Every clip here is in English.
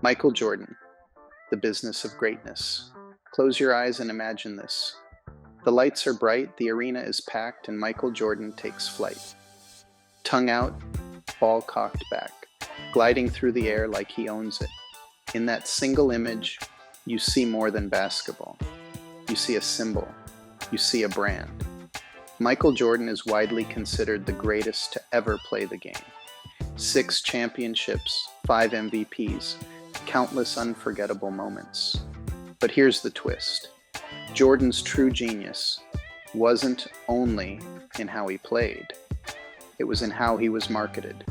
Michael Jordan, The Business of Greatness. Close your eyes and imagine this. The lights are bright, the arena is packed, and Michael Jordan takes flight. Tongue out, ball cocked back, gliding through the air like he owns it. In that single image, you see more than basketball. You see a symbol. You see a brand. Michael Jordan is widely considered the greatest to ever play the game. 6 championships, 5 MVPs, countless unforgettable moments. But here's the twist. Jordan's true genius wasn't only in how he played. It was in how he was marketed,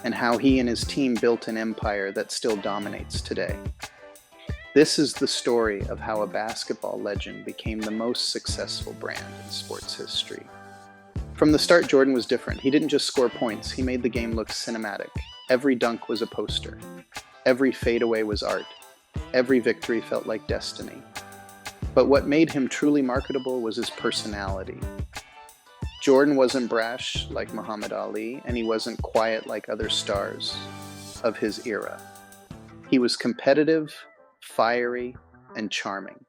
and how he and his team built an empire that still dominates today. This is the story of how a basketball legend became the most successful brand in sports history. From the start, Jordan was different. He didn't just score points, he made the game look cinematic. Every dunk was a poster. Every fadeaway was art. Every victory felt like destiny. But what made him truly marketable was his personality. Jordan wasn't brash like Muhammad Ali, and he wasn't quiet like other stars of his era. He was competitive, fiery, and charming.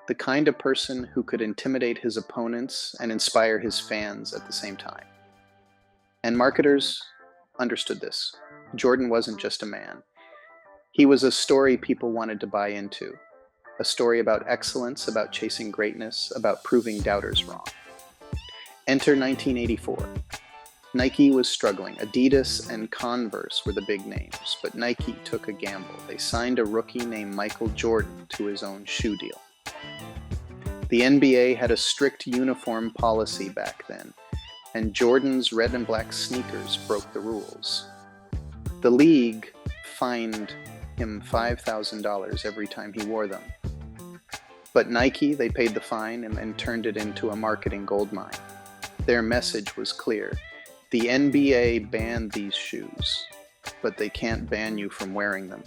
The kind of person who could intimidate his opponents and inspire his fans at the same time. And marketers understood this. Jordan wasn't just a man. He was a story people wanted to buy into. A story about excellence, about chasing greatness, about proving doubters wrong. Enter 1984. Nike was struggling. Adidas and Converse were the big names, but Nike took a gamble. They signed a rookie named Michael Jordan to his own shoe deal. The NBA had a strict uniform policy back then, and Jordan's red and black sneakers broke the rules. The league fined him $5,000 every time he wore them. But Nike, they paid the fine and turned it into a marketing goldmine. Their message was clear. The NBA banned these shoes, but they can't ban you from wearing them.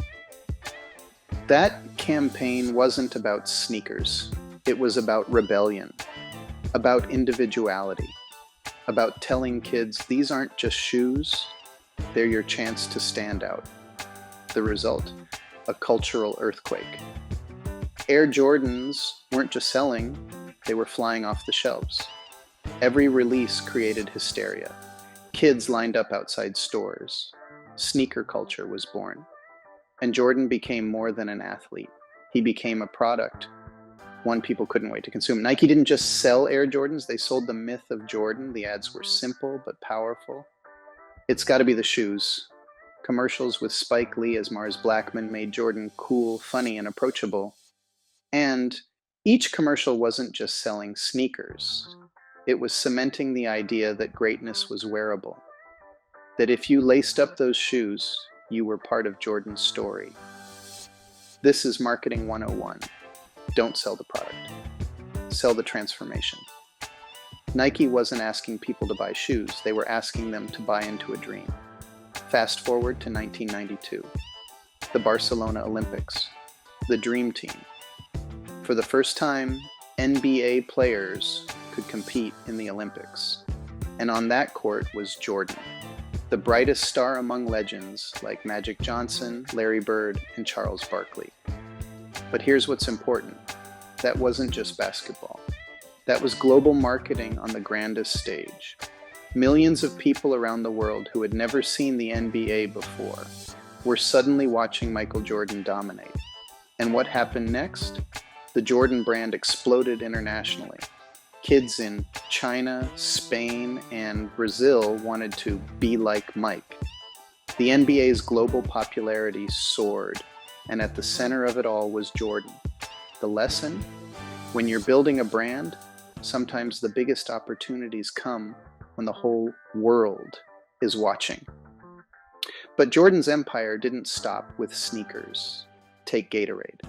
That campaign wasn't about sneakers. It was about rebellion, about individuality, about telling kids these aren't just shoes, they're your chance to stand out. The result, a cultural earthquake. Air Jordans weren't just selling, they were flying off the shelves. Every release created hysteria. Kids lined up outside stores. Sneaker culture was born. And Jordan became more than an athlete. He became a product, one people couldn't wait to consume. Nike didn't just sell Air Jordans, they sold the myth of Jordan. The ads were simple but powerful. It's got to be the shoes. Commercials with Spike Lee as Mars Blackman made Jordan cool, funny, and approachable. And each commercial wasn't just selling sneakers. It was cementing the idea that greatness was wearable. That if you laced up those shoes, you were part of Jordan's story. This is Marketing 101. Don't sell the product. Sell the transformation. Nike wasn't asking people to buy shoes. They were asking them to buy into a dream. Fast forward to 1992. The Barcelona Olympics. The Dream Team. For the first time, NBA players could compete in the Olympics. And on that court was Jordan, the brightest star among legends like Magic Johnson, Larry Bird, and Charles Barkley. But here's what's important. That wasn't just basketball. That was global marketing on the grandest stage. Millions of people around the world who had never seen the NBA before were suddenly watching Michael Jordan dominate. And what happened next? The Jordan brand exploded internationally. Kids in China, Spain, and Brazil wanted to be like Mike. The NBA's global popularity soared, and at the center of it all was Jordan. The lesson? When you're building a brand, sometimes the biggest opportunities come when the whole world is watching. But Jordan's empire didn't stop with sneakers. Take Gatorade.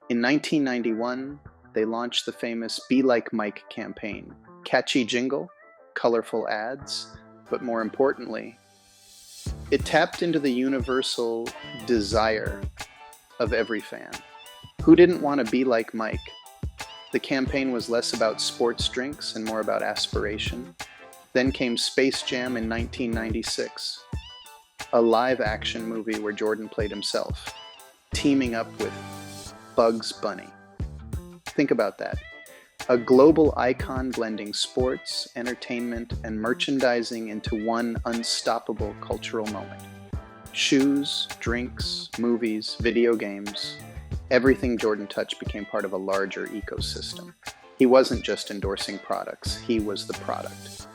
In 1991, they launched the famous Be Like Mike campaign. Catchy jingle, colorful ads, but more importantly, it tapped into the universal desire of every fan. Who didn't want to be like Mike? The campaign was less about sports drinks and more about aspiration. Then came Space Jam in 1996. a live-action movie where Jordan played himself, teaming up with Bugs Bunny. Think about that. A global icon blending sports, entertainment, and merchandising into one unstoppable cultural moment. Shoes, drinks, movies, video games, everything Jordan touched became part of a larger ecosystem. He wasn't just endorsing products, he was the product.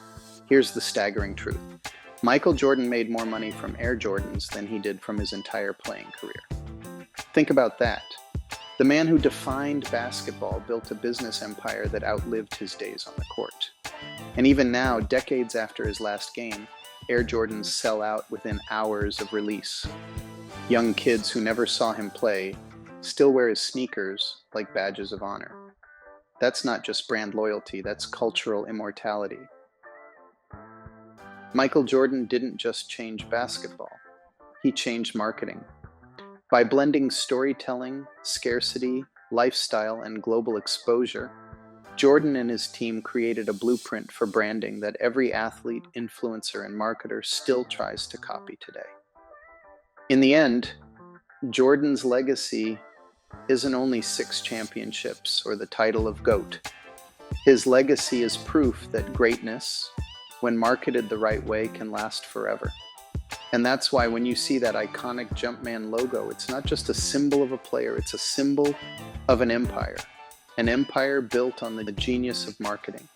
Here's the staggering truth. Michael Jordan made more money from Air Jordans than he did from his entire playing career. Think about that. The man who defined basketball built a business empire that outlived his days on the court. And even now, decades after his last game, Air Jordans sell out within hours of release. Young kids who never saw him play still wear his sneakers like badges of honor. That's not just brand loyalty, that's cultural immortality. Michael Jordan didn't just change basketball, he changed marketing. By blending storytelling, scarcity, lifestyle, and global exposure, Jordan and his team created a blueprint for branding that every athlete, influencer, and marketer still tries to copy today. In the end, Jordan's legacy isn't only 6 championships or the title of GOAT. His legacy is proof that greatness, when marketed the right way, can last forever. And that's why when you see that iconic Jumpman logo, it's not just a symbol of a player, it's a symbol of an empire built on the genius of marketing.